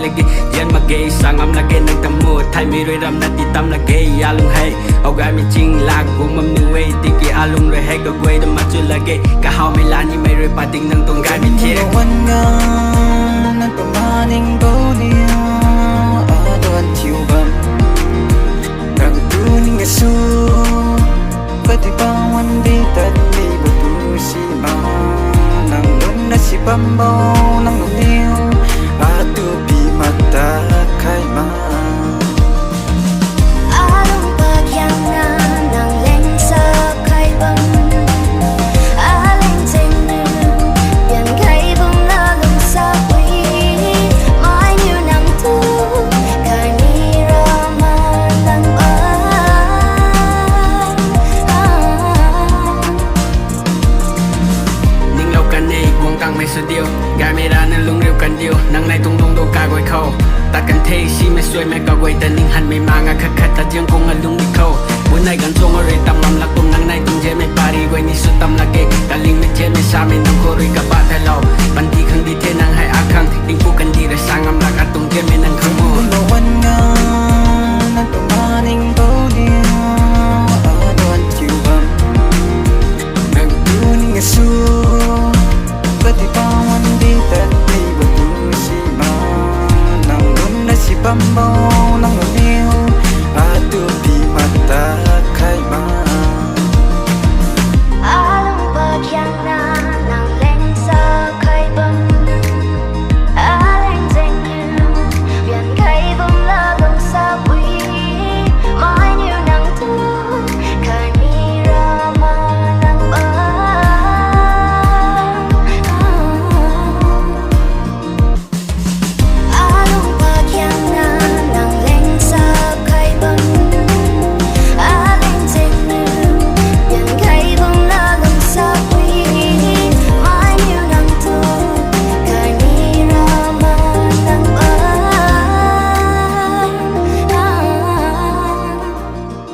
lagi yan magay sangam lagi nang tamu thay mi roi ram na ti tam lagi alung hay au gai mi ching lag bu mam nu wei ti ki alung roi hay go gwei da ma chu lagi ka hau mi la ni mai roi pa ting nang tong gai mi thiek wan nga nan pa maning bo nia a don chiu bam nang tu ning ga su pati pa wan di tan ni bu tu si ma nang don na si pam bo nang niu a tu pi mata khai ma alung pagyang na nang leng sa khai bang aleng cheng nu yan khai bang la lung sa wi mai như nang tu khai mi ra ma nang ba ning lau kan nei guang kang mai su dio gai mi ra nan lung riu kan dio nang nai tung tung do ka goi khâu ta kan thei si me suai me ka goi ta ning han me ma nga khat khat ta jiang kong a lung